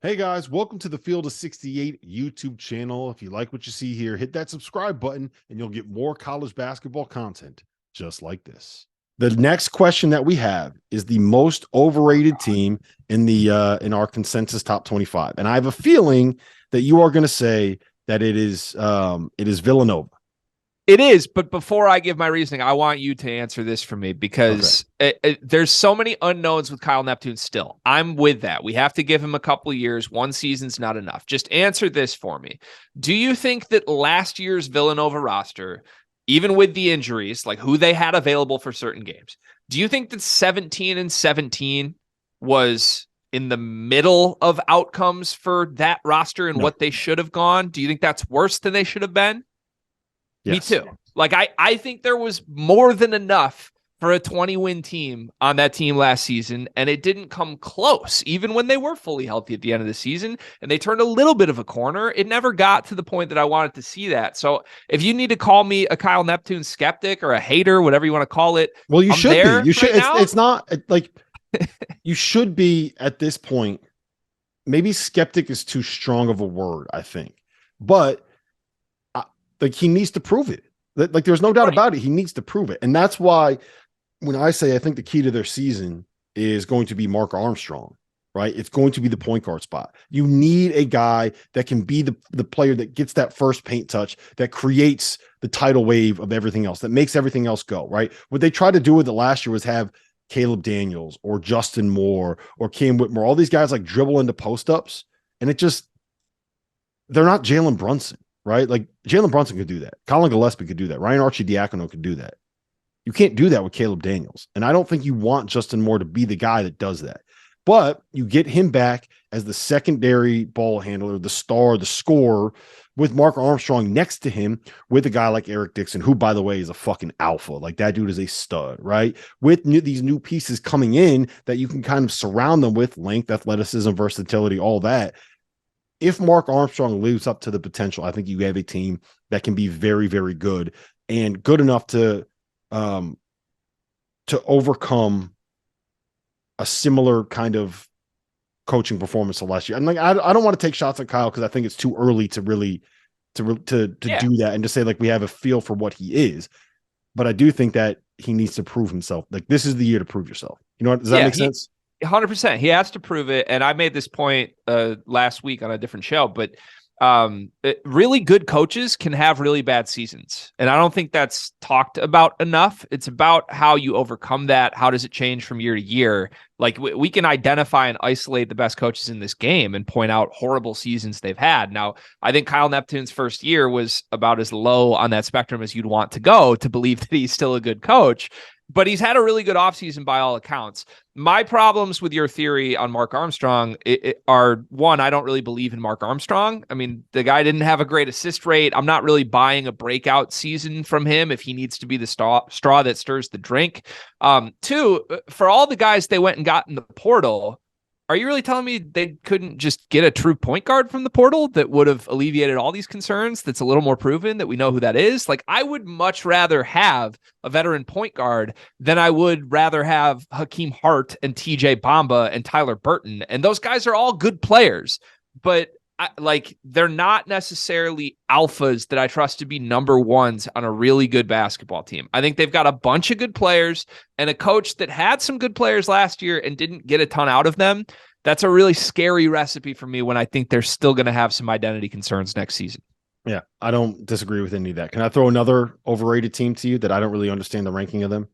Hey guys, welcome to the Field of 68 YouTube channel. If you like what you see here, hit that subscribe button and you'll get more college basketball content just like this. The next question that we have is the most overrated team in our consensus top 25. And I have a feeling that you are going to say that it is Villanova. It is, but before I give my reasoning, I want you to answer this for me Okay. because there's so many unknowns with Kyle Neptune still. I'm with that. We have to give him a couple of years. One season's not enough. Just answer this for me. Do you think that last year's Villanova roster, even with the injuries, like who they had available for certain games, do you think that 17 and 17 was in the middle of outcomes for that roster and No. what they should have gone? Do you think that's worse than they should have been? Me Yes. too. Like I think there was more than enough for a 20-win team on that team last season, and it didn't come close, even when they were fully healthy at the end of the season, and they turned a little bit of a corner. It never got to the point that I wanted to see that. So if you need to call me a Kyle Neptune skeptic or a hater, whatever you want to call it, Well, you I'm should be. there You should. right now. It's not like you should be at this point. Maybe skeptic is too strong of a word, I think, but like he needs to prove it. Like there's no doubt Right. about it. He needs to prove it, and that's why when I say I think the key to their season is going to be Mark Armstrong, right? It's going to be the point guard spot. You need a guy that can be the player that gets that first paint touch, that creates the tidal wave of everything else, that makes everything else go, right? What they tried to do with it last year was have Caleb Daniels or Justin Moore or Cam Whitmore, all these guys like dribble into post ups, and it just they're not Jalen Brunson, right? Like Jalen Brunson could do that. Colin Gillespie could do that. Ryan Archidiakono could do that. You can't do that with Caleb Daniels. And I don't think you want Justin Moore to be the guy that does that. But you get him back as the secondary ball handler, the star, the scorer, with Mark Armstrong next to him, with a guy like Eric Dixon, who, by the way, is a fucking alpha. Like that dude is a stud, right? With these new pieces coming in that you can kind of surround them with length, athleticism, versatility, all that. If Mark Armstrong lives up to the potential, I think you have a team that can be very, very good and good enough um, to overcome a similar kind of coaching performance to last year. And like, I don't want to take shots at Kyle because I think it's too early to really to Yeah. do that and to say like we have a feel for what he is. But I do think that he needs to prove himself. Like this is the year to prove yourself. You know what? Does that Yeah. make sense? 100%. He has to prove it. And I made this point last week on a different show, but really good coaches can have really bad seasons. And I don't think that's talked about enough. It's about how you overcome that. How does it change from year to year? Like we can identify and isolate the best coaches in this game and point out horrible seasons they've had. Now, I think Kyle Neptune's first year was about as low on that spectrum as you'd want to go to believe that he's still a good coach. But he's had a really good offseason by all accounts. My problems with your theory on Mark Armstrong are, one, I don't really believe in Mark Armstrong. I mean, the guy didn't have a great assist rate. I'm not really buying a breakout season from him if he needs to be the straw that stirs the drink. Two, for all the guys they went and got in the portal, are you really telling me they couldn't just get a true point guard from the portal that would have alleviated all these concerns? That's a little more proven, that we know who that is. Like, I would much rather have a veteran point guard than I would rather have Hakeem Hart and TJ Bamba and Tyler Burton. And those guys are all good players, but they're not necessarily alphas that I trust to be number ones on a really good basketball team. I think they've got a bunch of good players and a coach that had some good players last year and didn't get a ton out of them. That's a really scary recipe for me when I think they're still going to have some identity concerns next season. Yeah, I don't disagree with any of that. Can I throw another overrated team to you that I don't really understand the ranking of them?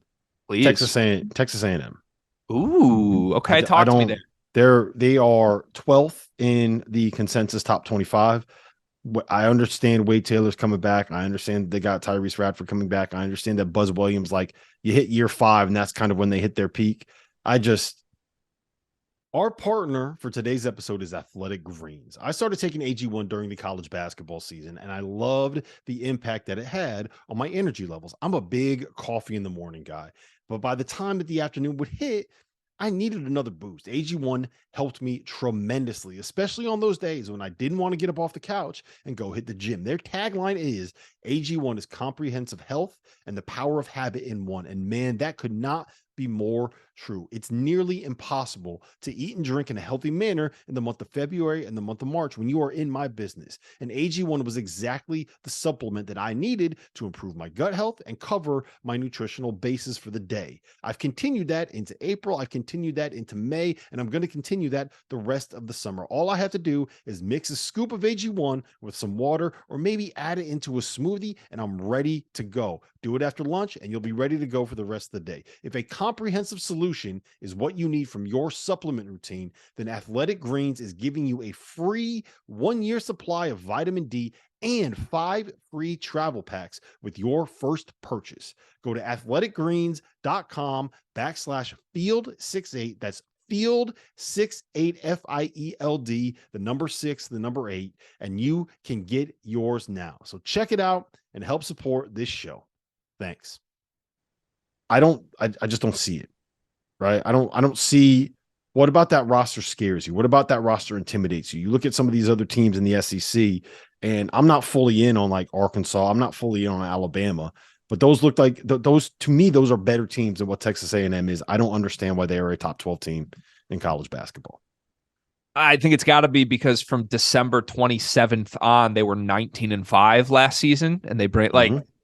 Please. Texas A&M. Ooh, okay. I Talk to me don't. there. They are 12th in the consensus top 25. I understand Wade Taylor's coming back. I understand they got Tyrese Radford coming back. I understand that Buzz Williams, like you hit year 5, and that's kind of when they hit their peak. Our partner for today's episode is Athletic Greens. I started taking AG1 during the college basketball season, and I loved the impact that it had on my energy levels. I'm a big coffee in the morning guy, but by the time that the afternoon would hit, I needed another boost. AG1 helped me tremendously, especially on those days when I didn't want to get up off the couch and go hit the gym. Their tagline is AG1 is comprehensive health and the power of habit in one. And man, that could not be more true. It's nearly impossible to eat and drink in a healthy manner in the month of February and the month of March when you are in my business. And AG1 was exactly the supplement that I needed to improve my gut health and cover my nutritional basis for the day. I've continued that into April. I've continued that into May, and I'm going to continue that the rest of the summer. All I have to do is mix a scoop of AG1 with some water, or maybe add it into a smoothie, and I'm ready to go. Do it after lunch, and you'll be ready to go for the rest of the day. If a comprehensive solution is what you need from your supplement routine, then Athletic Greens is giving you a free 1-year supply of vitamin D and 5 free travel packs with your first purchase. Go to athleticgreens.com/field68. That's field 68 FIELD, the number 6, the number 8, and you can get yours now. So check it out and help support this show. Thanks. I just don't see it, right? I don't see. What about that roster scares you? What about that roster intimidates you? You look at some of these other teams in the SEC, and I'm not fully in on like Arkansas. I'm not fully in on Alabama, but those look like those to me. Those are better teams than what Texas A&M is. I don't understand why they are a top 12 team in college basketball. I think it's got to be because from December 27th on, they were 19-5 last season, and they bring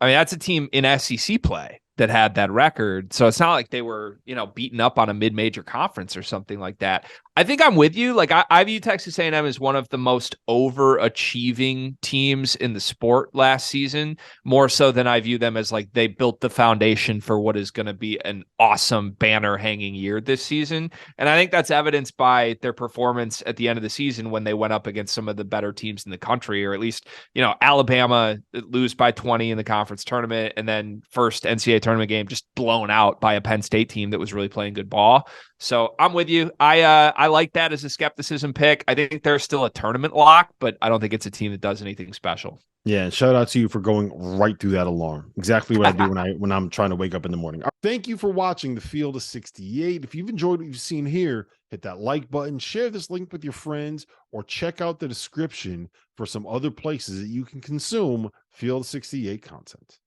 I mean, that's a team in SEC play that had that record. So it's not like they were, beaten up on a mid-major conference or something like that. I think I'm with you. Like I view Texas A&M as one of the most overachieving teams in the sport last season, more so than I view them as like they built the foundation for what is going to be an awesome banner hanging year this season. And I think that's evidenced by their performance at the end of the season when they went up against some of the better teams in the country, or at least, Alabama lose by 20 in the conference tournament, and then first NCAA tournament game just blown out by a Penn State team that was really playing good ball. So I'm with you. I like that as a skepticism pick. I think they're still a tournament lock, but I don't think it's a team that does anything special. Yeah, and shout out to you for going right through that alarm. Exactly what I do when I'm trying to wake up in the morning. Thank you for watching the Field of 68. If you've enjoyed what you've seen here, hit that like button, share this link with your friends, or check out the description for some other places that you can consume Field 68 content.